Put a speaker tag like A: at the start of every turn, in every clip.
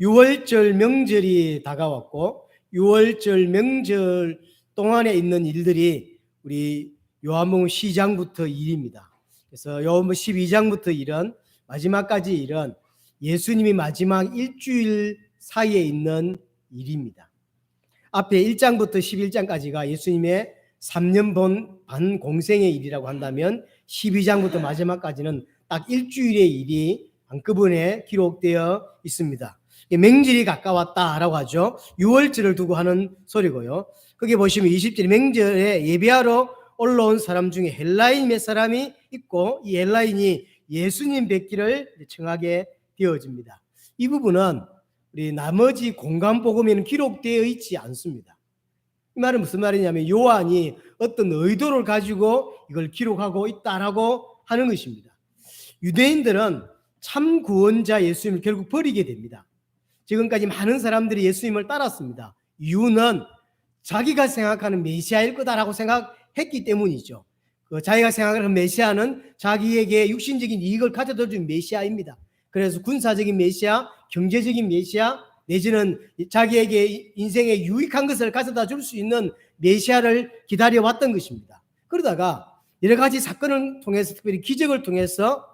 A: 유월절 명절이 다가왔고, 유월절 명절 동안에 있는 일들이 우리 요한복음 12장부터 일입니다. 그래서 요한복음 12장부터 일은, 마지막까지 일은 예수님이 마지막 일주일 사이에 있는 일입니다. 앞에 1장부터 11장까지가 예수님의 3년 반 공생의 일이라고 한다면, 12장부터 마지막까지는 딱 일주일의 일이 한꺼번에 기록되어 있습니다. 맹절이 가까웠다라고 하죠. 유월절을 두고 하는 소리고요. 거기 보시면 20절에 맹절에 예배하러 올라온 사람 중에 헬라인 몇 사람이 있고, 이 헬라인이 예수님 뵙기를 청하게 되어집니다. 이 부분은 우리 나머지 공간복음에는 기록되어 있지 않습니다. 이 말은 무슨 말이냐면, 요한이 어떤 의도를 가지고 이걸 기록하고 있다라고 하는 것입니다. 유대인들은 참 구원자 예수님을 결국 버리게 됩니다. 지금까지 많은 사람들이 예수님을 따랐습니다. 이유는 자기가 생각하는 메시아일 거다라고 생각했기 때문이죠. 자기가 생각하는 메시아는 자기에게 육신적인 이익을 가져다 준 메시아입니다. 그래서 군사적인 메시아, 경제적인 메시아, 내지는 자기에게 인생에 유익한 것을 가져다 줄 수 있는 메시아를 기다려왔던 것입니다. 그러다가 여러 가지 사건을 통해서, 특별히 기적을 통해서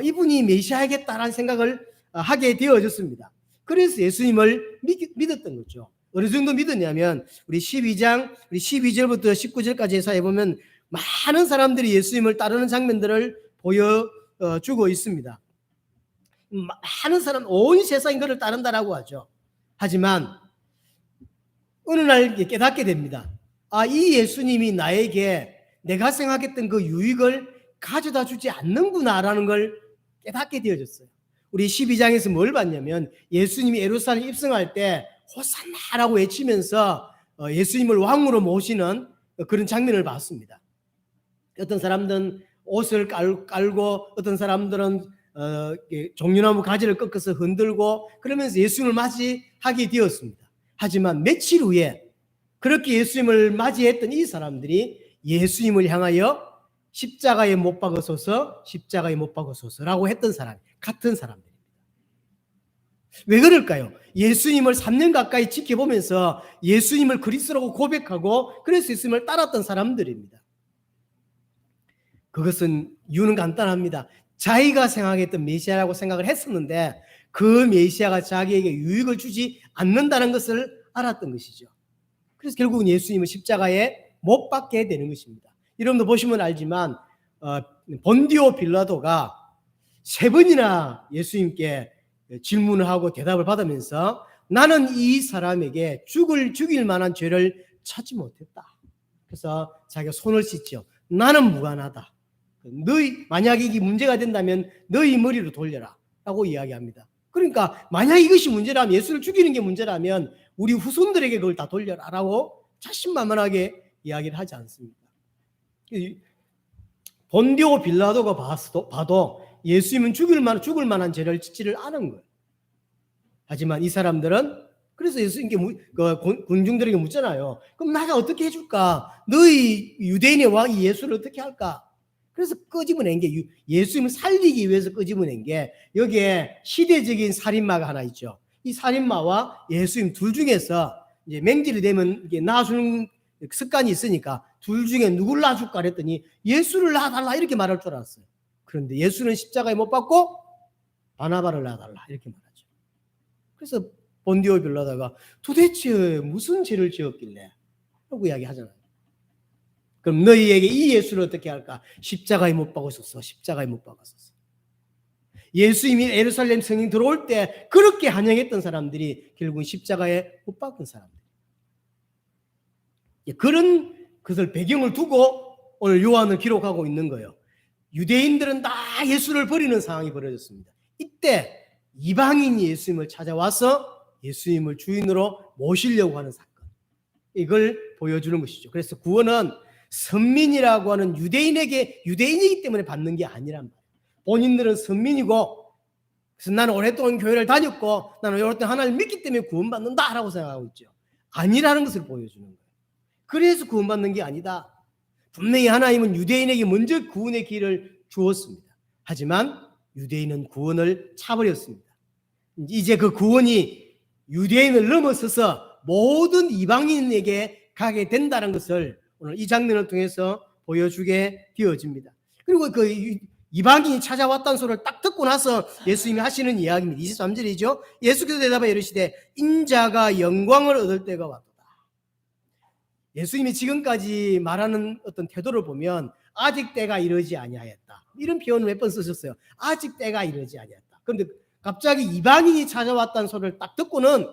A: 이분이 메시아이겠다라는 생각을 하게 되어졌습니다. 그래서 예수님을 믿었던 거죠. 어느 정도 믿었냐면, 우리 12장, 우리 12절부터 19절까지 해서 해보면 많은 사람들이 예수님을 따르는 장면들을 보여주고 있습니다. 많은 사람, 온 세상이 그를 따른다라고 하죠. 하지만 어느 날 깨닫게 됩니다. 이 예수님이 나에게 내가 생각했던 그 유익을 가져다 주지 않는구나라는 걸 깨닫게 되어졌어요. 우리 12장에서 뭘 봤냐면, 예수님이 예루살렘 입성할 때 호산나라고 외치면서 예수님을 왕으로 모시는 그런 장면을 봤습니다. 어떤 사람들은 옷을 깔고, 어떤 사람들은 종려나무 가지를 꺾어서 흔들고, 그러면서 예수님을 맞이하게 되었습니다. 하지만 며칠 후에 그렇게 예수님을 맞이했던 이 사람들이 예수님을 향하여 십자가에 못 박으소서, 십자가에 못 박으소서라고 했던 사람, 같은 사람들입니다. 왜 그럴까요? 예수님을 3년 가까이 지켜보면서 예수님을 그리스도라고 고백하고, 그래서 예수님을 따랐던 사람들입니다. 그것은 이유는 간단합니다. 자기가 생각했던 메시아라고 생각을 했었는데, 그 메시아가 자기에게 유익을 주지 않는다는 것을 알았던 것이죠. 그래서 결국은 예수님을 십자가에 못 박게 되는 것입니다. 여러분도 보시면 알지만 본디오 빌라도가 3번이나 예수님께 질문을 하고 대답을 받으면서, 나는 이 사람에게 죽일 만한 죄를 찾지 못했다. 그래서 자기가 손을 씻죠. 나는 무관하다. 만약에 이게 문제가 된다면 너희 머리로 돌려라 라고 이야기합니다. 그러니까 만약 이것이 문제라면, 예수를 죽이는 게 문제라면 우리 후손들에게 그걸 다 돌려라 라고 자신만만하게 이야기를 하지 않습니다. 본디오 빌라도가 봐도 예수님은 죽을 만한 죄를 짓지를 않은 거예요. 하지만 이 사람들은, 그래서 예수님께 군중들에게 묻잖아요. 그럼 나가 어떻게 해줄까? 너희 유대인의 왕이 예수를 어떻게 할까? 그래서 끄집어낸 게, 예수님을 살리기 위해서 끄집어낸 게, 여기에 시대적인 살인마가 하나 있죠. 이 살인마와 예수님 둘 중에서 이제 맹질이 되면 이게 낳아주는 습관이 있으니까 둘 중에 누굴 낳아줄까 그랬더니 예수를 낳아달라 이렇게 말할 줄 알았어요. 그런데 예수는 십자가에 못 박고 바나바를 낳아달라 이렇게 말하죠. 그래서 본디오 빌라도가 도대체 무슨 죄를 지었길래 라고 이야기하잖아요. 그럼 너희에게 이 예수를 어떻게 할까? 십자가에 못 박으소서, 십자가에 못 박으소서. 예수님이 예루살렘 성령 들어올 때 그렇게 환영했던 사람들이 결국은 십자가에 못 박은 사람들. 그런 것을 배경을 두고 오늘 요한을 기록하고 있는 거예요. 유대인들은 다 예수를 버리는 상황이 벌어졌습니다. 이때 이방인이 예수님을 찾아와서 예수님을 주인으로 모시려고 하는 사건, 이걸 보여주는 것이죠. 그래서 구원은 선민이라고 하는 유대인이기 때문에 받는 게 아니란 말이에요. 본인들은 선민이고, 그래서 나는 오랫동안 교회를 다녔고 나는 오랫동안 하나님을 믿기 때문에 구원받는다라고 생각하고 있죠. 아니라는 것을 보여주는 거예요. 그래서 구원받는 게 아니다. 분명히 하나님은 유대인에게 먼저 구원의 길을 주었습니다. 하지만 유대인은 구원을 차버렸습니다. 이제 그 구원이 유대인을 넘어서서 모든 이방인에게 가게 된다는 것을 오늘 이 장면을 통해서 보여주게 되어집니다. 그리고 그 이방인이 찾아왔다는 소리를 딱 듣고 나서 예수님이 하시는 이야기입니다. 23절이죠. 예수께서 대답하여 이르시되 인자가 영광을 얻을 때가 왔도다. 예수님이 지금까지 말하는 어떤 태도를 보면 아직 때가 이르지 아니하였다, 이런 표현을 몇 번 쓰셨어요. 아직 때가 이르지 아니하였다. 그런데 갑자기 이방인이 찾아왔다는 소리를 딱 듣고는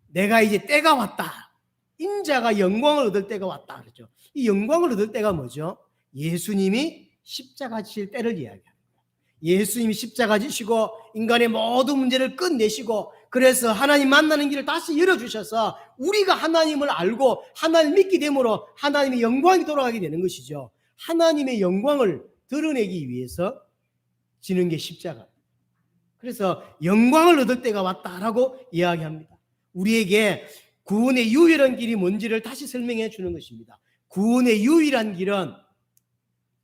A: 내가 이제 때가 왔다, 인자가 영광을 얻을 때가 왔다 그러죠. 이 영광을 얻을 때가 뭐죠? 예수님이 십자가 지실 때를 이야기합니다. 예수님이 십자가 지시고 인간의 모든 문제를 끝내시고 그래서 하나님 만나는 길을 다시 열어주셔서 우리가 하나님을 알고 하나님을 믿게 되므로 하나님의 영광이 돌아가게 되는 것이죠. 하나님의 영광을 드러내기 위해서 지는 게 십자가. 그래서 영광을 얻을 때가 왔다라고 이야기합니다. 우리에게 구원의 유일한 길이 뭔지를 다시 설명해 주는 것입니다. 구원의 유일한 길은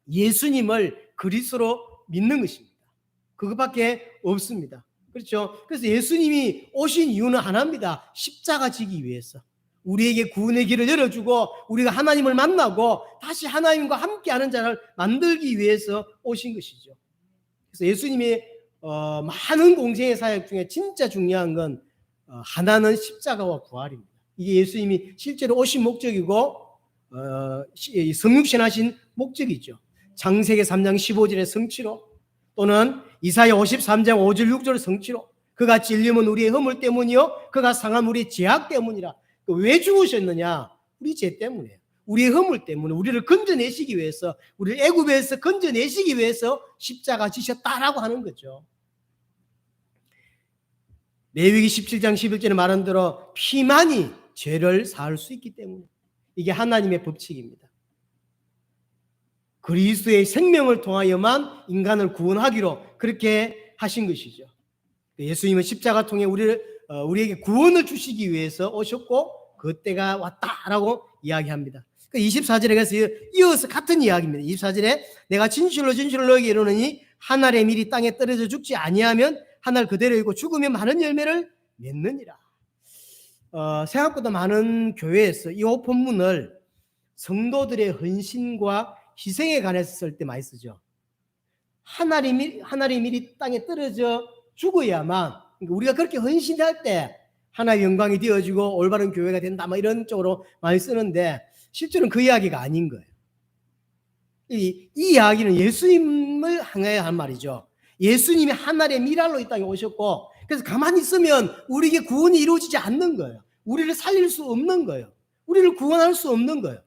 A: 예수님을 그리스도로 믿는 것입니다. 그것밖에 없습니다. 그렇죠? 그래서 예수님이 오신 이유는 하나입니다. 십자가 지기 위해서. 우리에게 구원의 길을 열어주고 우리가 하나님을 만나고 다시 하나님과 함께하는 자를 만들기 위해서 오신 것이죠. 그래서 예수님의 많은 공생의 사역 중에 진짜 중요한 건 하나는 십자가와 부활입니다. 이게 예수님이 실제로 오신 목적이고 성육신하신 목적이죠. 창세기 3장 15절의 성취로, 또는 이사야 53장 5절 6절 성취로, 그가 찔림은 우리의 허물 때문이요 그가 상함 우리의 죄악 때문이라. 왜 죽으셨느냐? 우리 죄 때문이에요. 우리의 허물 때문에 우리를 건져내시기 위해서, 우리를 애굽에서 건져내시기 위해서 십자가 지셨다라고 하는 거죠. 레위기 17장 11절에 말한 대로 피만이 죄를 사할 수 있기 때문에 이게 하나님의 법칙입니다. 그리스도의 생명을 통하여만 인간을 구원하기로 그렇게 하신 것이죠. 예수님은 십자가 통해 우리에게 구원을 주시기 위해서 오셨고 그 때가 왔다라고 이야기합니다. 24절에 가서 이어서 같은 이야기입니다. 24절에 내가 진실로 진실로 너에게 이르노니 한 알의 밀이 땅에 떨어져 죽지 아니하면 한 알 그대로 있고 죽으면 많은 열매를 맺느니라. 생각보다 많은 교회에서 이 본문을 성도들의 헌신과 희생에 관해서 쓸 때 많이 쓰죠. 한 알의 밀이 땅에 떨어져 죽어야만, 우리가 그렇게 헌신할 때 하나의 영광이 되어지고 올바른 교회가 된다, 이런 쪽으로 많이 쓰는데 실제로는 그 이야기가 아닌 거예요. 이 이야기는 예수님을 향하여 한 말이죠. 예수님이 한 알의 밀알로 이 땅에 오셨고, 그래서 가만히 있으면 우리에게 구원이 이루어지지 않는 거예요. 우리를 살릴 수 없는 거예요. 우리를 구원할 수 없는 거예요.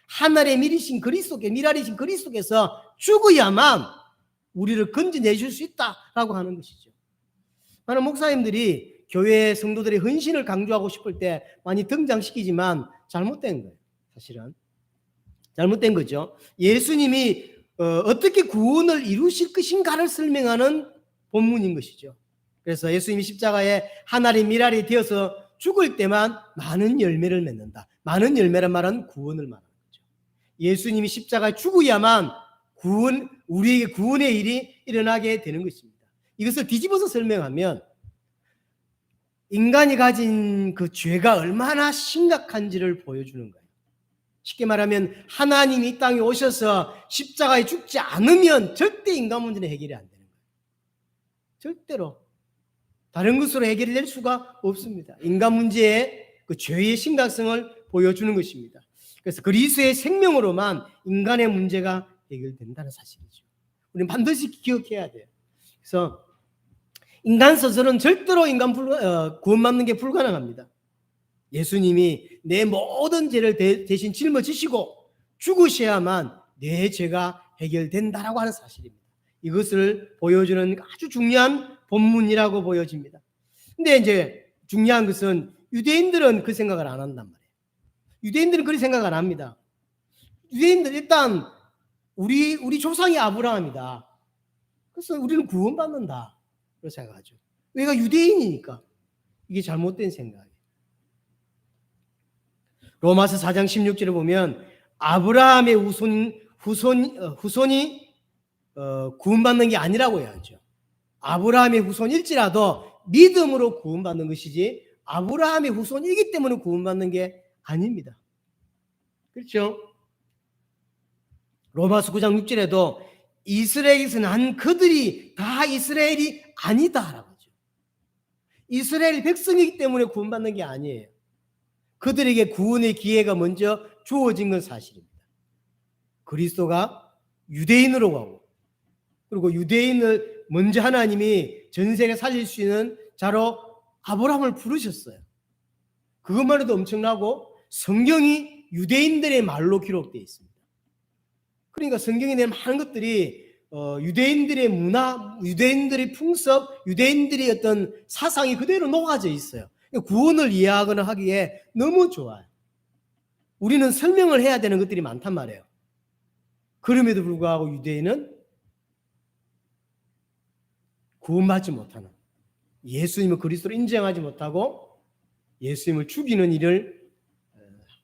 A: 한 알의 밀이신 그리스도께, 밀알이신 그리스도께서 죽어야만 우리를 건져내실 수 있다라고 하는 것이죠. 많은 목사님들이 교회 성도들의 헌신을 강조하고 싶을 때 많이 등장시키지만 잘못된 거예요. 사실은 잘못된 거죠. 예수님이 어떻게 구원을 이루실 것인가를 설명하는 본문인 것이죠. 그래서 예수님이 십자가에 한 알의 밀알이 되어서 죽을 때만 많은 열매를 맺는다. 많은 열매란 말은 구원을 말하는 거죠. 예수님이 십자가에 죽어야만 우리에게 구원의 일이 일어나게 되는 것입니다. 이것을 뒤집어서 설명하면 인간이 가진 그 죄가 얼마나 심각한지를 보여주는 거예요. 쉽게 말하면 하나님이 이 땅에 오셔서 십자가에 죽지 않으면 절대 인간 문제는 해결이 안 되는 거예요. 절대로 다른 것으로 해결이 될 수가 없습니다. 인간 문제의 그 죄의 심각성을 보여주는 것입니다. 그래서 그리스도의 생명으로만 인간의 문제가 해결된다는 사실이죠. 우리는 반드시 기억해야 돼요. 그래서 인간 스스로는 절대로 구원받는 게 불가능합니다. 예수님이 내 모든 죄를 대신 짊어지시고 죽으셔야만 내 죄가 해결된다라고 하는 사실입니다. 이것을 보여주는 아주 중요한 본문이라고 보여집니다. 근데 이제 중요한 것은 유대인들은 그 생각을 안 한단 말이에요. 유대인들은 그런 생각을 안 합니다. 유대인들 일단 우리 조상이 아브라함이다. 그래서 우리는 구원받는다. 그렇게 생각하죠. 우리가 유대인이니까. 이게 잘못된 생각이에요. 로마서 4장 16절에 보면 아브라함의 후손이 구원받는 게 아니라고 해야죠. 아브라함의 후손일지라도 믿음으로 구원받는 것이지 아브라함의 후손이기 때문에 구원받는 게 아닙니다. 그렇죠? 로마서 9장 6절에도 이스라엘에서 난 그들이 다 이스라엘이 아니다라고 하죠. 이스라엘 백성이기 때문에 구원받는 게 아니에요. 그들에게 구원의 기회가 먼저 주어진 건 사실입니다. 그리스도가 유대인으로 가고, 그리고 유대인을 먼저 하나님이 전 세계 살릴 수 있는 자로 아브라함을 부르셨어요. 그것만 해도 엄청나고 성경이 유대인들의 말로 기록되어 있습니다. 그러니까 성경에 대한 많은 것들이 유대인들의 문화, 유대인들의 풍습, 유대인들의 어떤 사상이 그대로 녹아져 있어요. 구원을 이해하거나 하기에 너무 좋아요. 우리는 설명을 해야 되는 것들이 많단 말이에요. 그럼에도 불구하고 유대인은 구원받지 못하는, 예수님을 그리스도로 인정하지 못하고 예수님을 죽이는 일을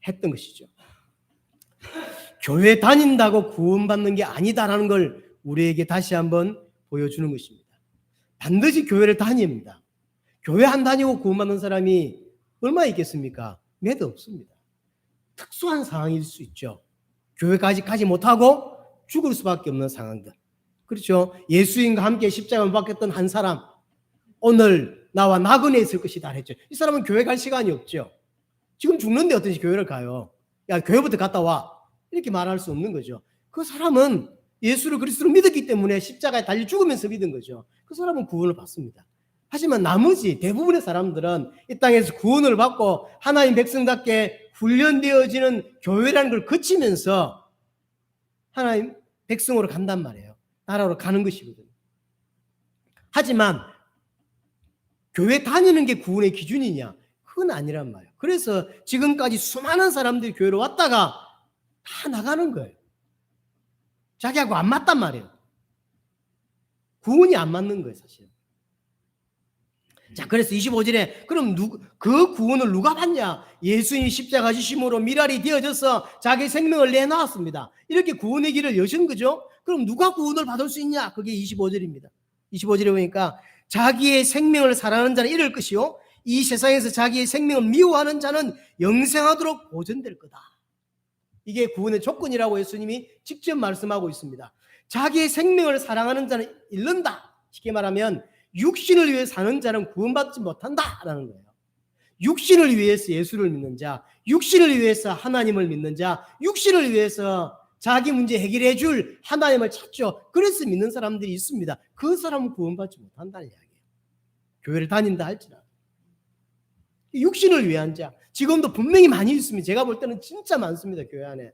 A: 했던 것이죠. 교회 다닌다고 구원받는 게 아니다라는 걸 우리에게 다시 한번 보여주는 것입니다. 반드시 교회를 다녀야 합니다. 교회 안 다니고 구원받는 사람이 얼마나 있겠습니까? 몇 없습니다. 특수한 상황일 수 있죠. 교회까지 가지 못하고 죽을 수밖에 없는 상황들. 그렇죠? 예수님과 함께 십자가를 못 박혔던 한 사람, 오늘 나와 나그네에 있을 것이다 했죠. 이 사람은 교회 갈 시간이 없죠. 지금 죽는데 어떻게 교회를 가요? 야, 교회부터 갔다 와. 이렇게 말할 수 없는 거죠. 그 사람은 예수를 그리스도로 믿었기 때문에 십자가에 달려 죽으면서 믿은 거죠. 그 사람은 구원을 받습니다. 하지만 나머지 대부분의 사람들은 이 땅에서 구원을 받고 하나님 백성답게 훈련되어지는 교회라는 걸 거치면서 하나님 백성으로 간단 말이에요. 나라로 가는 것이거든요. 하지만 교회 다니는 게 구원의 기준이냐? 그건 아니란 말이에요. 그래서 지금까지 수많은 사람들이 교회로 왔다가 다 나가는 거예요. 자기하고 안 맞단 말이에요. 구원이 안 맞는 거예요, 사실. 자, 그래서 25절에 그럼 그 구원을 누가 받냐? 예수님이 십자가 지심으로 미랄이 되어져서 자기 생명을 내놓았습니다. 이렇게 구원의 길을 여신 거죠. 그럼 누가 구원을 받을 수 있냐? 그게 25절입니다. 25절에 보니까 자기의 생명을 사랑하는 자는 이럴 것이요, 이 세상에서 자기의 생명을 미워하는 자는 영생하도록 보존될 거다. 이게 구원의 조건이라고 예수님이 직접 말씀하고 있습니다. 자기의 생명을 사랑하는 자는 잃는다. 쉽게 말하면 육신을 위해 사는 자는 구원받지 못한다라는 거예요. 육신을 위해서 예수를 믿는 자, 육신을 위해서 하나님을 믿는 자, 육신을 위해서 자기 문제 해결해 줄 하나님을 찾죠. 그래서 믿는 사람들이 있습니다. 그 사람은 구원받지 못한다는 이야기예요. 교회를 다닌다 할지라도. 육신을 위한 자, 지금도 분명히 많이 있습니다. 제가 볼 때는 진짜 많습니다. 교회 안에.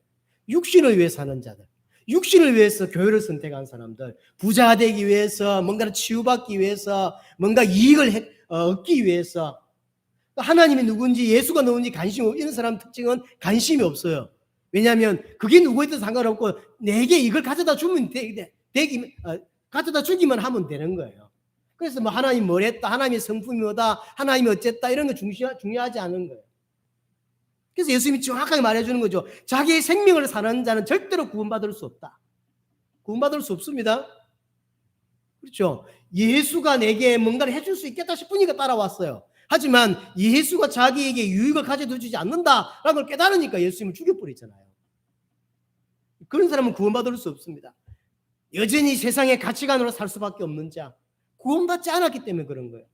A: 육신을 위해 사는 자들, 육신을 위해서 교회를 선택한 사람들, 부자 되기 위해서, 뭔가를 치유받기 위해서, 뭔가 이익을 얻기 위해서, 하나님이 누군지, 예수가 누군지 관심이 없는 사람 특징은 관심이 없어요. 왜냐하면 그게 누구에도 상관없고 내게 이걸 가져다 주면 가져다 주기만 하면 되는 거예요. 그래서 뭐 하나님 뭘 했다, 하나님의 성품이 뭐다, 하나님이 어쨌다, 이런 거 중요하지 않은 거예요. 그래서 예수님이 정확하게 말해주는 거죠. 자기의 생명을 사는 자는 절대로 구원받을 수 없다. 구원받을 수 없습니다. 그렇죠? 예수가 내게 뭔가를 해줄 수 있겠다 싶으니까 따라왔어요. 하지만 예수가 자기에게 유익을 가져다 주지 않는다라는 걸 깨달으니까 예수님을 죽여버리잖아요. 그런 사람은 구원받을 수 없습니다. 여전히 세상의 가치관으로 살 수밖에 없는 자, 구원받지 않았기 때문에 그런 거예요.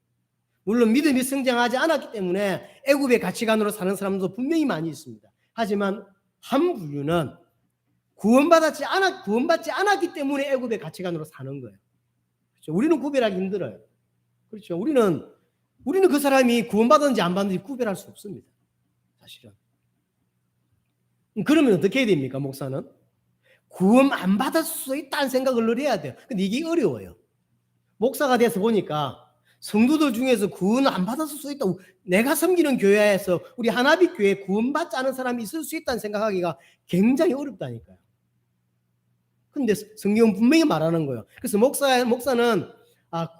A: 물론 믿음이 성장하지 않았기 때문에 애굽의 가치관으로 사는 사람도 분명히 많이 있습니다. 하지만 한 부류는 구원받지 않았기 때문에 애굽의 가치관으로 사는 거예요. 그렇죠? 우리는 구별하기 힘들어요. 그렇죠? 우리는 그 사람이 구원받았는지 안 받는지 구별할 수 없습니다. 사실은. 그러면 어떻게 해야 됩니까, 목사는? 구원 안 받을 수 있다는 생각을 늘 해야 돼요. 근데 이게 어려워요. 목사가 돼서 보니까 성도들 중에서 구원 안 받았을 수 있다. 내가 섬기는 교회에서 우리 하나빛 교회에 구원받지 않은 사람이 있을 수 있다는 생각하기가 굉장히 어렵다니까요. 근데 성경은 분명히 말하는 거예요. 그래서 목사는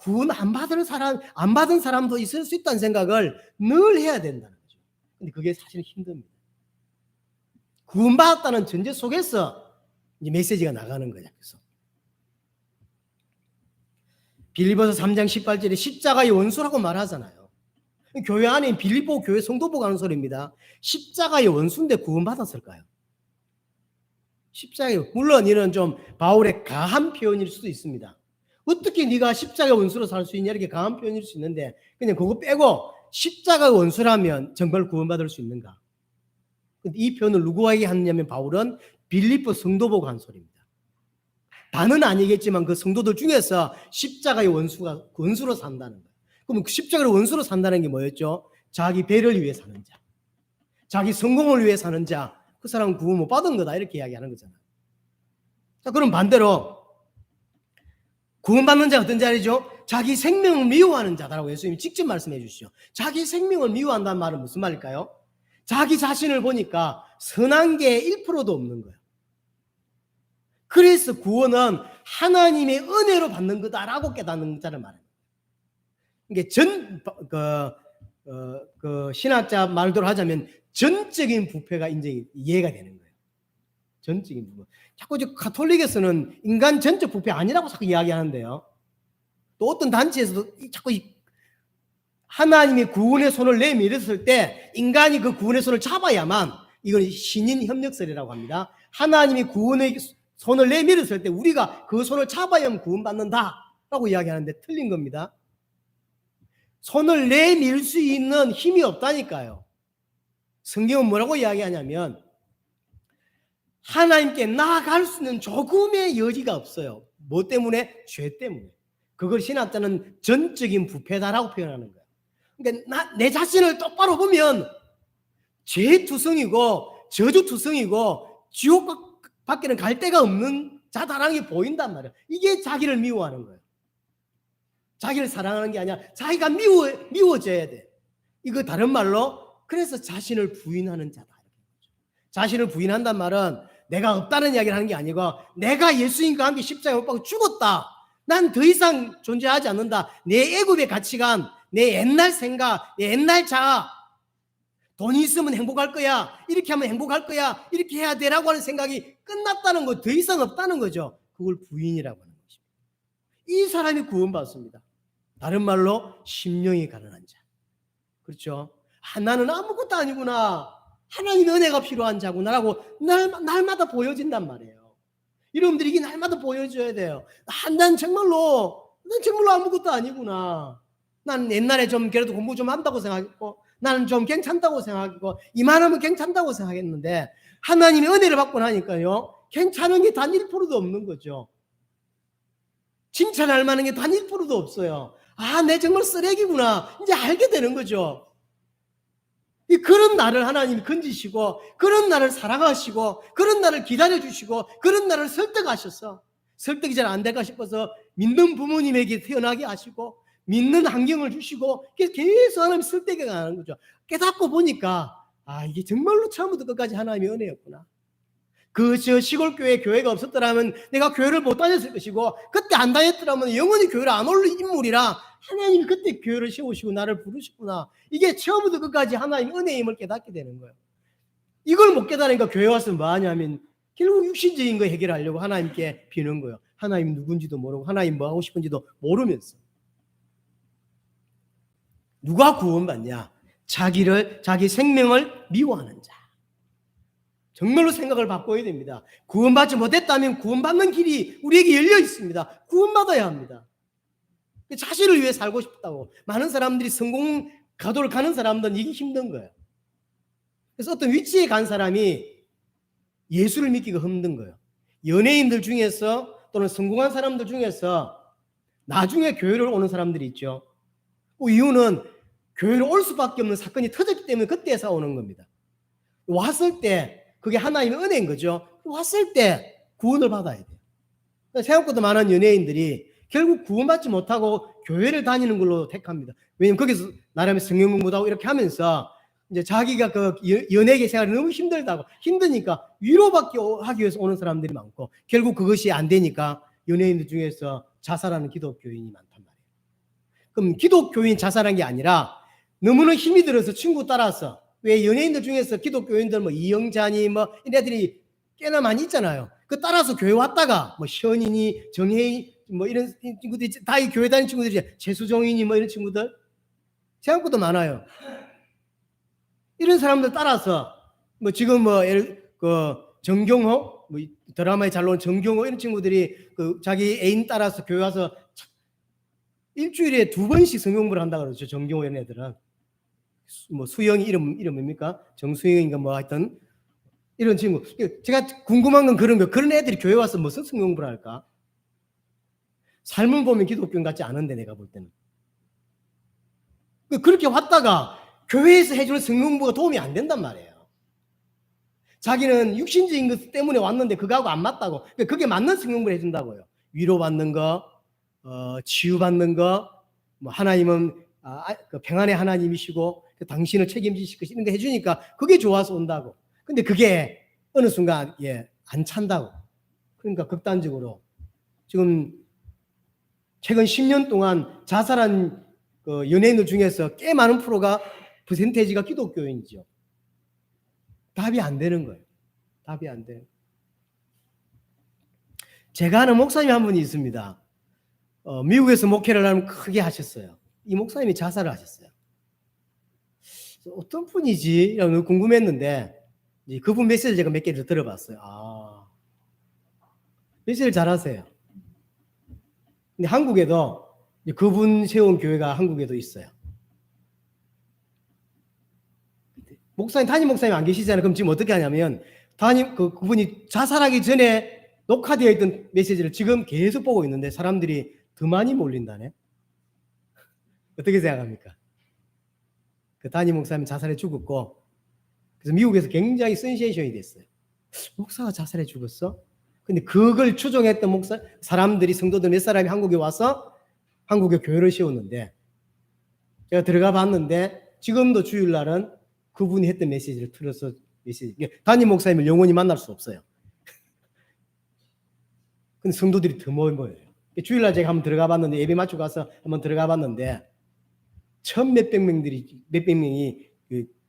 A: 구원 안 받은 사람도 있을 수 있다는 생각을 늘 해야 된다는 거죠. 근데 그게 사실 힘듭니다. 구원받았다는 전제 속에서 이제 메시지가 나가는 거예요. 그래서 빌립보서 3장 18절에 십자가의 원수라고 말하잖아요. 교회 안에 빌립보 교회 성도보고 하는 소리입니다. 십자가의 원수인데 구원받았을까요? 십자가의, 물론 이는 좀 바울의 가한 표현일 수도 있습니다. 어떻게 네가 십자가의 원수로 살 수 있냐, 이렇게 가한 표현일 수 있는데 그냥 그거 빼고 십자가의 원수라면 정말 구원받을 수 있는가? 이 표현을 누구에게 하느냐면 바울은 빌립보 성도보고 한 소리입니다. 다는 아니겠지만 그 성도들 중에서 십자가의 원수로 산다는 거예요. 그럼 그 십자가의 원수로 산다는 게 뭐였죠? 자기 배를 위해 사는 자, 자기 성공을 위해 사는 자, 그 사람은 구원 못 받은 거다, 이렇게 이야기하는 거잖아요. 자, 그럼 반대로 구원받는 자가 어떤 자리죠? 자기 생명을 미워하는 자다라고 예수님이 직접 말씀해 주시죠. 자기 생명을 미워한다는 말은 무슨 말일까요? 자기 자신을 보니까 선한 게 1%도 없는 거예요. 그래서 구원은 하나님의 은혜로 받는 거다라고 깨닫는 자를 말합니다. 이게 신학자 말대로 하자면 전적인 부패가 이제 이해가 되는 거예요. 전적인 부패. 자꾸 가톨릭에서는 인간 전적 부패 아니라고 자꾸 이야기하는데요. 또 어떤 단체에서도 자꾸 하나님이 구원의 손을 내밀었을 때 인간이 그 구원의 손을 잡아야만, 이건 신인 협력설이라고 합니다. 하나님이 구원의 손을 내밀었을 때 우리가 그 손을 잡아야만 구원받는다라고 이야기하는데 틀린 겁니다. 손을 내밀 수 있는 힘이 없다니까요. 성경은 뭐라고 이야기하냐면 하나님께 나아갈 수 있는 조금의 여지가 없어요. 뭐 때문에? 죄 때문에. 그걸 신학자는 전적인 부패다라고 표현하는 거예요. 그러니까 내 자신을 똑바로 보면 죄투성이고 저주투성이고 지옥 밖에는 갈 데가 없는 자다라는 게 보인단 말이에요. 이게 자기를 미워하는 거예요. 자기를 사랑하는 게 아니라 자기가 미워져야 돼. 이거 다른 말로 그래서 자신을 부인하는 자다. 자신을 부인한단 말은 내가 없다는 이야기를 하는 게 아니고 내가 예수님과 함께 십자가에 못 박혀 죽었다. 난 더 이상 존재하지 않는다. 내 애굽의 가치관, 내 옛날 생각, 내 옛날 자아, 돈이 있으면 행복할 거야, 이렇게 하면 행복할 거야, 이렇게 해야 되라고 하는 생각이 끝났다는 거, 더 이상 없다는 거죠. 그걸 부인이라고 하는 것입니다. 이 사람이 구원받습니다. 다른 말로 심령이 가난한 자. 그렇죠? 나는 아무것도 아니구나, 하나님의 은혜가 필요한 자구나라고 날마다 보여진단 말이에요. 여러분들이 이게 날마다 보여줘야 돼요. 난 정말로 아무것도 아니구나. 난 옛날에 좀 그래도 공부 좀 한다고 생각했고, 나는 좀 괜찮다고 생각했고, 이만하면 괜찮다고 생각했는데 하나님의 은혜를 받고 나니까요, 괜찮은 게 단 1%도 없는 거죠. 칭찬할 만한 게 단 1%도 없어요. 내 정말 쓰레기구나, 이제 알게 되는 거죠. 그런 나를 하나님이 건지시고, 그런 나를 사랑하시고, 그런 나를 기다려주시고, 그런 나를 설득하셔서, 설득이 잘 안 될까 싶어서 믿는 부모님에게 태어나게 하시고, 믿는 환경을 주시고, 계속 하나님 설득해 가는 거죠. 깨닫고 보니까 이게 정말로 처음부터 끝까지 하나님의 은혜였구나. 저 시골교회 교회가 없었더라면 내가 교회를 못 다녔을 것이고, 그때 안 다녔더라면 영원히 교회를 안 올 인물이라 하나님이 그때 교회를 세우시고 나를 부르셨구나. 이게 처음부터 끝까지 하나님의 은혜임을 깨닫게 되는 거예요. 이걸 못 깨달으니까 교회 와서 뭐 하냐면 결국 육신적인 거 해결하려고 하나님께 비는 거예요. 하나님 누군지도 모르고 하나님 뭐 하고 싶은지도 모르면서. 누가 구원받냐? 자기 생명을 미워하는 자. 정말로 생각을 바꿔야 됩니다. 구원받지 못했다면 구원받는 길이 우리에게 열려 있습니다. 구원받아야 합니다. 자신을 위해 살고 싶다고. 많은 사람들이 성공 가도를 가는 사람들은 이게 힘든 거예요. 그래서 어떤 위치에 간 사람이 예수를 믿기가 힘든 거예요. 연예인들 중에서 또는 성공한 사람들 중에서 나중에 교회를 오는 사람들이 있죠. 그 이유는 교회를 올 수밖에 없는 사건이 터졌기 때문에 그때에서 오는 겁니다. 왔을 때 그게 하나님의 은혜인 거죠. 왔을 때 구원을 받아야 돼요. 생각보다 많은 연예인들이 결국 구원받지 못하고 교회를 다니는 걸로 택합니다. 왜냐면 거기서 나름의 성경 공부도 하고 이렇게 하면서 이제 자기가 그 연예계 생활이 너무 힘드니까 위로받기 하기 위해서 오는 사람들이 많고, 결국 그것이 안 되니까 연예인들 중에서 자살하는 기독교인이 많단 말이에요. 그럼 기독교인 자살한 게 아니라 너무나 힘이 들어서 친구 따라서, 왜 연예인들 중에서 기독교인들 뭐 이영자니 뭐 이런 애들이 꽤나 많이 있잖아요. 그 따라서 교회 왔다가 뭐 현인이 정혜인 뭐 이런 친구들이 다 이 교회 다니는 친구들이 재수종이니 뭐 이런 친구들 생각보다 많아요. 이런 사람들 따라서 뭐 지금 뭐 그 정경호 뭐 드라마에 잘 나온 정경호 이런 친구들이 그 자기 애인 따라서 교회 와서 일주일에 2번씩 성경공부를 한다 그러죠. 정경호 이런 애들은 뭐 수영이 이름 뭡니까? 정수영인가 뭐 하여튼 이런 친구. 제가 궁금한 건 그런 거. 그런 애들이 교회 와서 무슨 성경공부를 할까? 삶을 보면 기독교 같지 않은데 내가 볼 때는. 그렇게 왔다가 교회에서 해주는 성경공부가 도움이 안 된단 말이에요. 자기는 육신적인 것 때문에 왔는데 그거하고 안 맞다고. 그게 맞는 성경공부를 해준다고요. 위로받는 거, 치유받는 거, 뭐 하나님은 그 평안의 하나님이시고 당신을 책임지실 것이 이런 거 해주니까 그게 좋아서 온다고. 근데 그게 어느 순간 안 찬다고. 그러니까 극단적으로 지금 최근 10년 동안 자살한 그 연예인들 중에서 꽤 많은 프로가 퍼센테이지가 기독교인이죠. 답이 안 되는 거예요. 답이 안 돼요. 제가 아는 목사님 한 분이 있습니다. 미국에서 목회를 하면 크게 하셨어요. 이 목사님이 자살을 하셨어요. 어떤 분이지? 궁금했는데 그분 메시지 제가 몇 개를 들어봤어요. 메시지를 잘하세요. 근데 한국에도 그분 세운 교회가 한국에도 있어요. 담임 목사님 안 계시잖아요. 그럼 지금 어떻게 하냐면 그분이 자살하기 전에 녹화되어 있던 메시지를 지금 계속 보고 있는데 사람들이 더 많이 몰린다네. 어떻게 생각합니까? 그 담임 목사님 자살해 죽었고 그래서 미국에서 굉장히 센세이션이 됐어요. 목사가 자살해 죽었어? 근데 그걸 추종했던 사람들이 성도들 몇 사람이 한국에 와서 한국에 교회를 세웠는데 제가 들어가 봤는데 지금도 주일날은 그분이 했던 메시지를 틀어서 담임 목사님을 영원히 만날 수 없어요. 근데 성도들이 더 모여요. 주일날 제가 한번 들어가 봤는데 예배 마치고 가서 한번 들어가 봤는데 몇백 명이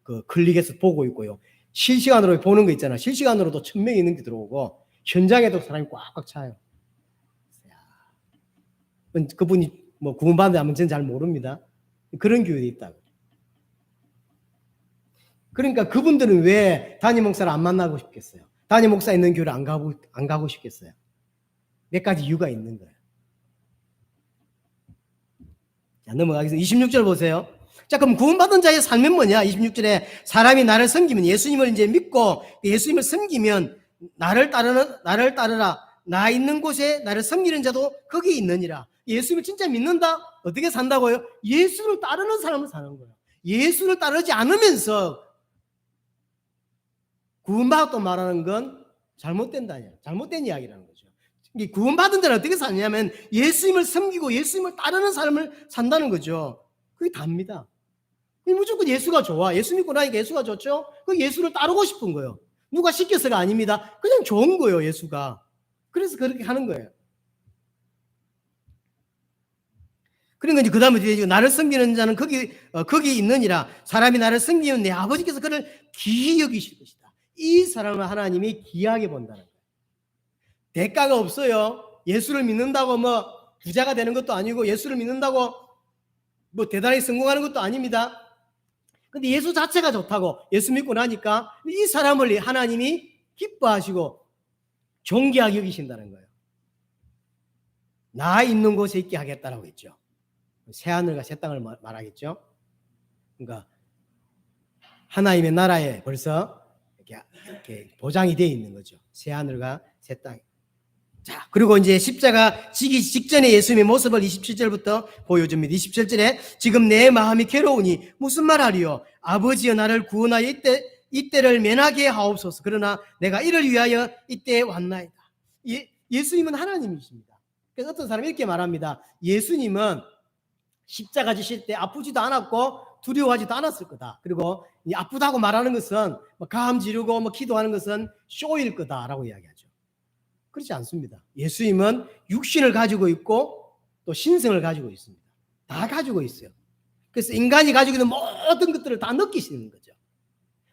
A: 그 클릭해서 보고 있고요. 실시간으로 보는 거 있잖아요. 실시간으로도 1000명이 있는 게 들어오고 현장에도 사람이 꽉꽉 차요. 그분이 뭐 구원받는지 안 저는 잘 모릅니다. 그런 교회에 있다고. 그러니까 그분들은 왜 담임 목사를 안 만나고 싶겠어요? 담임 목사 있는 교회를 안 가고 싶겠어요? 몇 가지 이유가 있는 거예요. 자, 넘어가겠습니다. 26절 보세요. 자, 그럼 구원받은 자의 삶은 뭐냐? 26절에 사람이 나를 섬기면 예수님을 이제 믿고 예수님을 섬기면 나를 따르라. 나 있는 곳에 나를 섬기는 자도 거기 있느니라. 예수님을 진짜 믿는다? 어떻게 산다고요? 예수를 따르는 사람을 사는 거예요. 예수를 따르지 않으면서 구원받았다 말하는 건 잘못된 이야기라는 거죠. 구원받은 자는 어떻게 사냐면 예수님을 섬기고 예수님을 따르는 삶을 산다는 거죠. 그게 답니다. 무조건 예수가 좋아. 예수 믿고 나니까 예수가 좋죠? 그 예수를 따르고 싶은 거예요. 누가 시켜서가 아닙니다. 그냥 좋은 거예요, 예수가. 그래서 그렇게 하는 거예요. 그러니까 이제 그 다음에 뒤에 나를 섬기는 자는 거기 있느니라. 사람이 나를 섬기면 내 아버지께서 그를 귀히 여기실 것이다. 이 사람을 하나님이 귀하게 본다는 거예요. 대가가 없어요. 예수를 믿는다고 뭐 부자가 되는 것도 아니고 예수를 믿는다고 뭐 대단히 성공하는 것도 아닙니다. 근데 예수 자체가 좋다고 예수 믿고 나니까 이 사람을 하나님이 기뻐하시고 존귀하게 여기신다는 거예요. 나 있는 곳에 있게 하겠다라고 했죠. 새하늘과 새 땅을 말하겠죠. 그러니까 하나님의 나라에 벌써 이렇게 보장이 되어 있는 거죠. 새하늘과 새 땅. 자, 그리고 이제 십자가 지기 직전에 예수님의 모습을 27절부터 보여줍니다. 27절에 지금 내 마음이 괴로우니 무슨 말하리요? 아버지여 나를 구원하여 이때를 면하게 하옵소서. 그러나 내가 이를 위하여 이때에 왔나이다. 예수님은 하나님이십니다. 그래서 어떤 사람이 이렇게 말합니다. 예수님은 십자가 지실 때 아프지도 않았고 두려워하지도 않았을 거다. 그리고 아프다고 말하는 것은 감 지르고 기도하는 것은 쇼일 거다라고 이야기하죠. 그렇지 않습니다. 예수님은 육신을 가지고 있고 또 신성을 가지고 있습니다. 다 가지고 있어요. 그래서 인간이 가지고 있는 모든 것들을 다 느끼시는 거죠.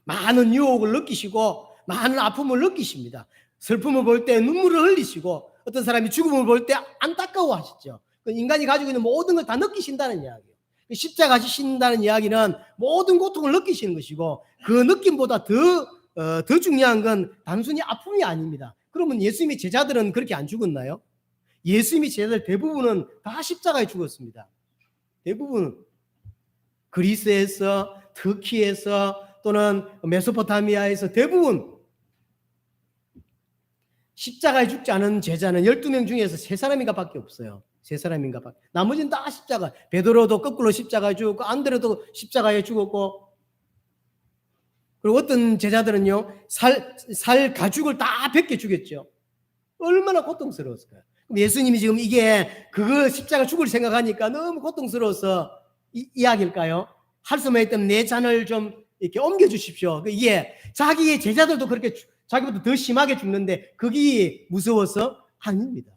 A: 많은 유혹을 느끼시고 많은 아픔을 느끼십니다. 슬픔을 볼 때 눈물을 흘리시고 어떤 사람이 죽음을 볼 때 안타까워하시죠. 인간이 가지고 있는 모든 걸 다 느끼신다는 이야기예요. 십자가 지신다는 이야기는 모든 고통을 느끼시는 것이고 그 느낌보다 더 중요한 건 단순히 아픔이 아닙니다. 그러면 예수님의 제자들은 그렇게 안 죽었나요? 예수님의 제자들 대부분은 다 십자가에 죽었습니다. 대부분 그리스에서, 터키에서 또는 메소포타미아에서 대부분 십자가에 죽지 않은 제자는 12명 중에서 3사람인가 밖에 없어요. 3사람인가 밖에. 나머지는 다 십자가. 베드로도 거꾸로 십자가에 죽었고 안드레도 십자가에 죽었고, 그리고 어떤 제자들은요 살 가죽을 다 벗겨 죽였죠. 얼마나 고통스러웠을까요? 예수님이 지금 이게 그거 십자가 죽을 생각하니까 너무 고통스러워서 이야기일까요? 할 수만 있다면 내 잔을 좀 이렇게 옮겨 주십시오. 이게 자기의 제자들도 그렇게 자기보다 더 심하게 죽는데 그게 무서워서 아닙니다.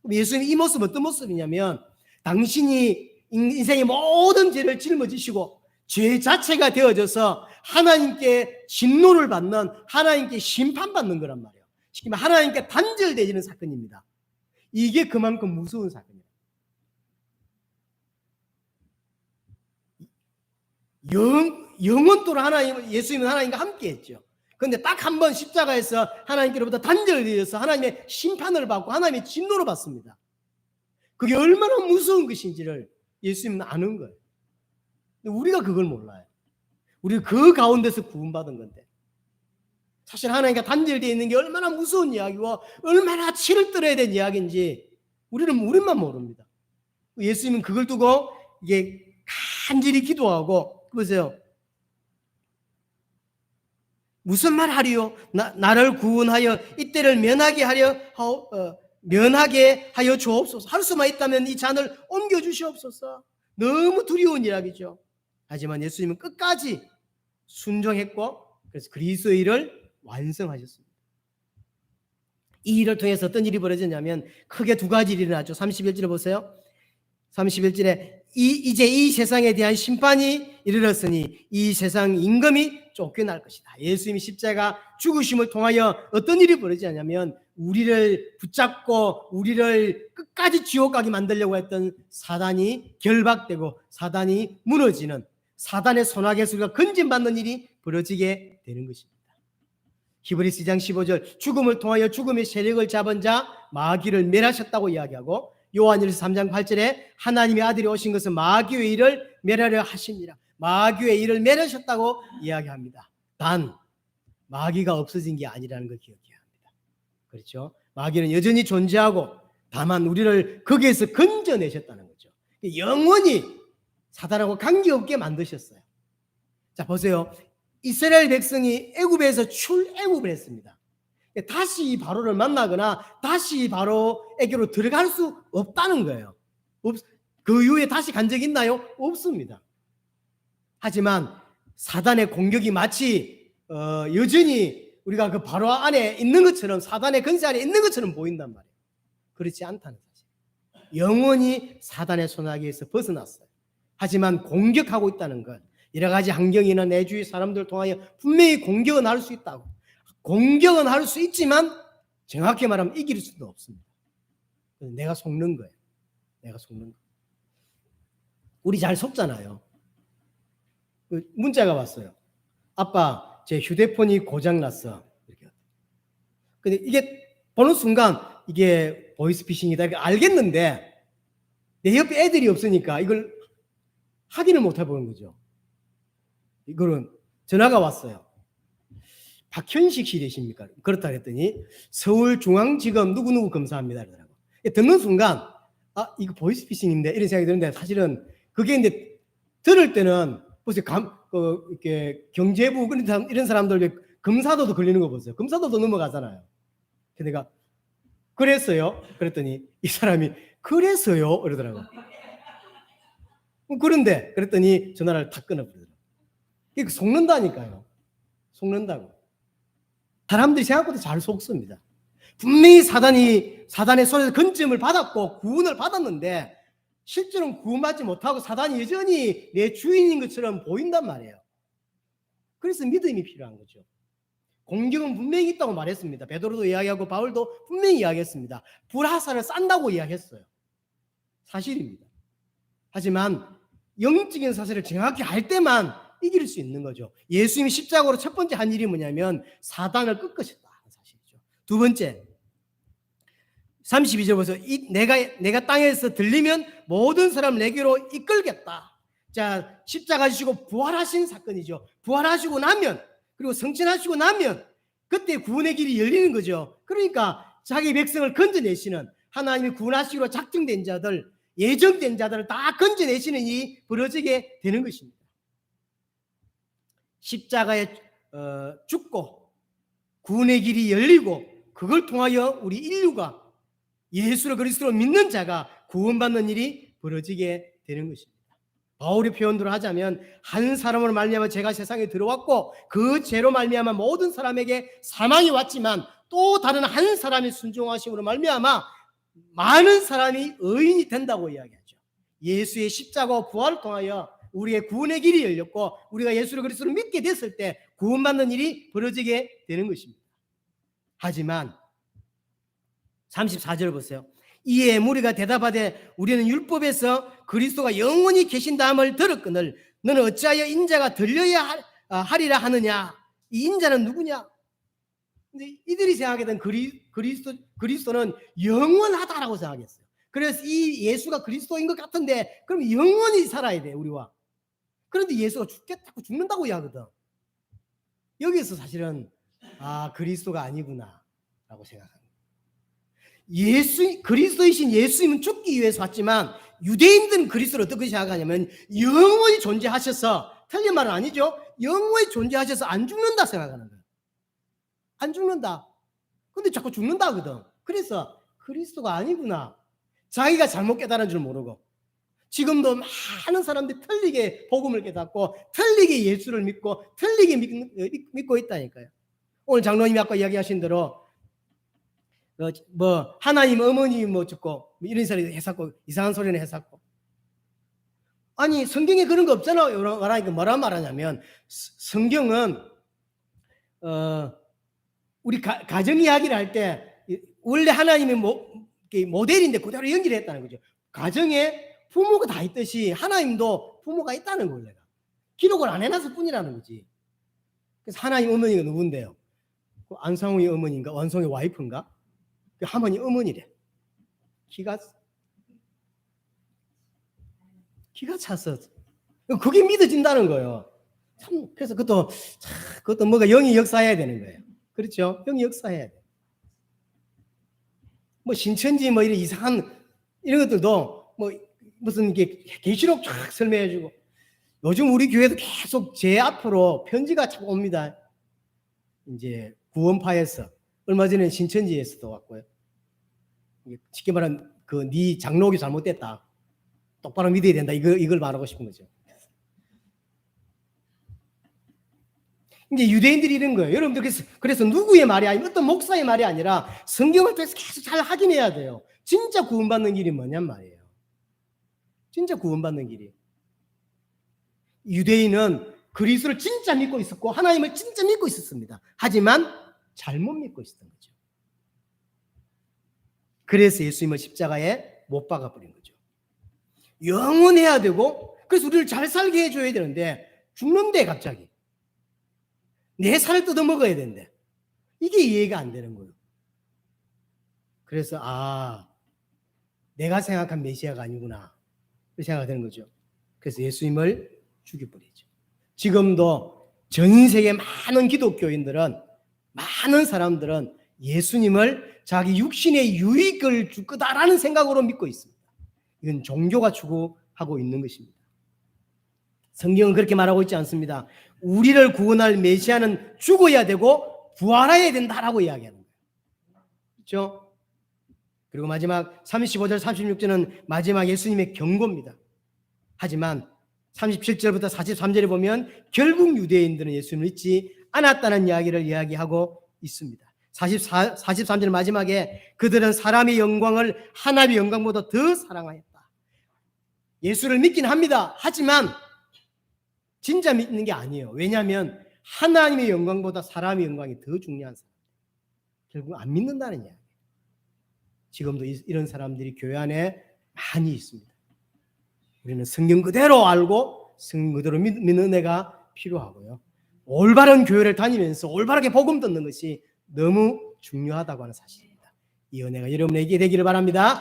A: 예수님 이 모습은 어떤 모습이냐면 당신이 인생의 모든 죄를 짊어지시고 죄 자체가 되어져서 하나님께 진노를 받는, 하나님께 심판받는 거란 말이에요. 쉽게 말하면 하나님께 단절되는 사건입니다. 이게 그만큼 무서운 사건이에요. 영원토록 하나님, 예수님은 하나님과 함께 했죠. 그런데 딱 한 번 십자가에서 하나님께로부터 단절되어서 하나님의 심판을 받고 하나님의 진노를 받습니다. 그게 얼마나 무서운 것인지를 예수님은 아는 거예요. 근데 우리가 그걸 몰라요. 우리가 그 가운데서 구원받은 건데. 사실 하나님과 단절되어 있는 게 얼마나 무서운 이야기와 얼마나 치를 떨어야 되는 이야기인지 우리만 모릅니다. 예수님은 그걸 두고 이게 간절히 기도하고, 보세요. 무슨 말 하리요? 나를 구원하여 이때를 면하게 하여 주옵소서. 할 수만 있다면 이 잔을 옮겨 주시옵소서. 너무 두려운 이야기죠. 하지만 예수님은 끝까지 순종했고, 그래서 그리스도의 일을 완성하셨습니다. 이 일을 통해서 어떤 일이 벌어졌냐면 크게 2가지 일이 일어나죠. 31절에 보세요. 31절에 이제 이 세상에 대한 심판이 이르렀으니 이 세상 임금이 쫓겨날 것이다. 예수님이 십자가 죽으심을 통하여 어떤 일이 벌어지냐면 우리를 붙잡고 우리를 끝까지 지옥 가게 만들려고 했던 사단이 결박되고 사단이 무너지는, 사단의 손아귀에서 건진받는 일이 벌어지게 되는 것입니다. 히브리서 2장 15절 죽음을 통하여 죽음의 세력을 잡은 자 마귀를 멸하셨다고 이야기하고, 요한일서 3장 8절에 하나님의 아들이 오신 것은 마귀의 일을 멸하려 하십니다. 마귀의 일을 멸하셨다고 이야기합니다. 단 마귀가 없어진 게 아니라는 걸 기억해야 합니다. 그렇죠? 마귀는 여전히 존재하고 다만 우리를 거기에서 건져내셨다는 거죠. 영원히 사단하고 관계없게 만드셨어요. 자, 보세요. 이스라엘 백성이 애굽에서 출애굽을 했습니다. 다시 바로를 만나거나 다시 바로에게로 들어갈 수 없다는 거예요. 그 이후에 다시 간 적이 있나요? 없습니다. 하지만 사단의 공격이 마치 여전히 우리가 그 바로 안에 있는 것처럼, 사단의 권세 안에 있는 것처럼 보인단 말이에요. 그렇지 않다는 사실. 영원히 사단의 손아귀에서 벗어났어요. 하지만 공격하고 있다는 것, 여러 가지 환경이나 내 주위 사람들을 통하여 분명히 공격은 할 수 있다고. 공격은 할 수 있지만 정확히 말하면 이길 수도 없습니다. 내가 속는 거예요. 내가 속는 거예요. 우리 잘 속잖아요. 문자가 왔어요. 아빠, 제 휴대폰이 고장났어. 이렇게. 근데 이게 보는 순간 이게 보이스피싱이다 이렇게 알겠는데 내 옆에 애들이 없으니까 이걸 확인을 못 해보는 거죠. 이거는 전화가 왔어요. 박현식 씨 되십니까? 그렇다 그랬더니 서울중앙지검 누구누구 검사합니다. 그러더라고. 듣는 순간 이거 보이스피싱인데 이런 생각이 드는데, 사실은 그게 이제 들을 때는 보세요. 이렇게 경제부 이런 사람들 검사도도 걸리는 거 보세요. 검사도도 넘어가잖아요. 내가 그랬어요. 그랬더니 이 사람이 그래서요 그러더라고. 그런데 그랬더니 전화를 탁 끊어버리더라고. 이거 속는다니까요. 속는다고. 사람들이 생각보다 잘 속습니다. 분명히 사단의 손에서 건짐을 받았고 구원을 받았는데 실제로는 구원받지 못하고 사단이 여전히 내 주인인 것처럼 보인단 말이에요. 그래서 믿음이 필요한 거죠. 공경은 분명히 있다고 말했습니다. 베드로도 이야기하고 바울도 분명히 이야기했습니다. 불화살을 싼다고 이야기했어요. 사실입니다. 하지만 영적인 사실을 정확히 알 때만 이길 수 있는 거죠. 예수님이 십자가로 첫 번째 한 일이 뭐냐면 사단을 꺾으셨다 하는 사실이죠. 두 번째 32절 보세요. 내가 땅에서 들리면 모든 사람을 내게로 이끌겠다. 자, 십자가 지시고 부활하신 사건이죠. 부활하시고 나면, 그리고 성천하시고 나면 그때 구원의 길이 열리는 거죠. 그러니까 자기 백성을 건져내시는, 하나님이 구원하시기로 작정된 자들, 예정된 자들을 다 건져내시는 일이 벌어지게 되는 것입니다. 십자가에 죽고 구원의 길이 열리고, 그걸 통하여 우리 인류가 예수를 그리스도로 믿는 자가 구원받는 일이 벌어지게 되는 것입니다. 바울의 표현대로 하자면 한 사람으로 말미암아 죄가 세상에 들어왔고 그 죄로 말미암아 모든 사람에게 사망이 왔지만 또 다른 한 사람의 순종하심으로 말미암아 많은 사람이 의인이 된다고 이야기하죠. 예수의 십자가와 부활을 통하여 우리의 구원의 길이 열렸고 우리가 예수를 그리스도로 믿게 됐을 때 구원받는 일이 벌어지게 되는 것입니다. 하지만 34절 보세요. 이에 무리가 대답하되 우리는 율법에서 그리스도가 영원히 계신다함을 들었거늘 너는 어찌하여 인자가 들려야 하리라 하느냐? 이 인자는 누구냐? 근데 이들이 생각했던 그리스도는 영원하다라고 생각했어요. 그래서 이 예수가 그리스도인 것 같은데 그럼 영원히 살아야 돼 우리와. 그런데 예수가 죽는다고 이야기하거든. 여기서 사실은 그리스도가 아니구나라고 생각합니다. 그리스도이신 예수님은 죽기 위해서 왔지만 유대인들은 그리스도를 어떻게 생각하냐면 영원히 존재하셔서, 틀린 말은 아니죠. 영원히 존재하셔서 안 죽는다 생각하는 거예요. 안 죽는다. 근데 자꾸 죽는다 하거든. 그래서 그리스도가 아니구나. 자기가 잘못 깨달은 줄 모르고 지금도 많은 사람들이 틀리게 복음을 깨닫고 틀리게 예수를 믿고 틀리게 믿고 있다니까요. 오늘 장로님이 아까 이야기하신 대로 하나님 어머니 죽고 이런 소리 했었고 이상한 소리는 했었고, 아니 성경에 그런 거 없잖아. 말하니까 뭐라 말하냐면 성경은 우리 가정 이야기를 할 때 원래 하나님의 모델인데 그대로 연기를 했다는 거죠. 가정에 부모가 다 있듯이 하나님도 부모가 있다는 거예요. 기록을 안 해놨을 뿐이라는 거지. 그래서 하나님 어머니가 누군데요? 안상우의 어머니인가? 원성의 와이프인가? 그 할머니 어머니래. 기가 차서 그게 믿어진다는 거예요. 참, 그래서 그것도 뭐가 영이 역사해야 되는 거예요. 그렇죠? 영이 역사해야 돼. 뭐 신천지 이런 이상한 이런 것들도 무슨 이게 계시록 쫙 설명해주고, 요즘 우리 교회도 계속 제 앞으로 편지가 참 옵니다. 이제 구원파에서 얼마 전에 신천지에서도 왔고요. 쉽게 말하면 네 장로교 잘못됐다. 똑바로 믿어야 된다. 이걸 말하고 싶은 거죠. 이제 유대인들이 이런 거예요. 여러분들 그래서 누구의 말이 아니면 어떤 목사의 말이 아니라 성경을 통해서 계속 잘 확인해야 돼요. 진짜 구원받는 길이 뭐냔 말이에요. 진짜 구원받는 길이. 유대인은 그리스도를 진짜 믿고 있었고 하나님을 진짜 믿고 있었습니다. 하지만 잘못 믿고 있었던 거죠. 그래서 예수님을 십자가에 못 박아버린 거죠. 영원해야 되고, 그래서 우리를 잘 살게 해줘야 되는데 죽는데 갑자기 내 살을 뜯어먹어야 되는데 이게 이해가 안 되는 거예요. 그래서 내가 생각한 메시아가 아니구나 그 생각이 되는 거죠. 그래서 예수님을 죽여버리죠. 지금도 전 세계 많은 기독교인들은, 많은 사람들은 예수님을 자기 육신의 유익을 줄 거다라는 생각으로 믿고 있습니다. 이건 종교가 추구하고 있는 것입니다. 성경은 그렇게 말하고 있지 않습니다. 우리를 구원할 메시아는 죽어야 되고 부활해야 된다라고 이야기하는 거예요. 그렇죠? 그리고 마지막 35절 36절은 마지막 예수님의 경고입니다. 하지만 37절부터 43절에 보면 결국 유대인들은 예수님을 믿지 않았다는 이야기를 이야기하고 있습니다. 43절 마지막에 그들은 사람의 영광을 하나님의 영광보다 더 사랑하였다. 예수를 믿긴 합니다. 하지만 진짜 믿는 게 아니에요. 왜냐하면 하나님의 영광보다 사람의 영광이 더 중요한 사람. 결국 안 믿는다는 이야기. 지금도 이런 사람들이 교회 안에 많이 있습니다. 우리는 성경 그대로 알고 성경 그대로 믿는 은혜가 필요하고요. 올바른 교회를 다니면서 올바르게 복음 듣는 것이 너무 중요하다고 하는 사실입니다. 이 은혜가 여러분에게 되기를 바랍니다.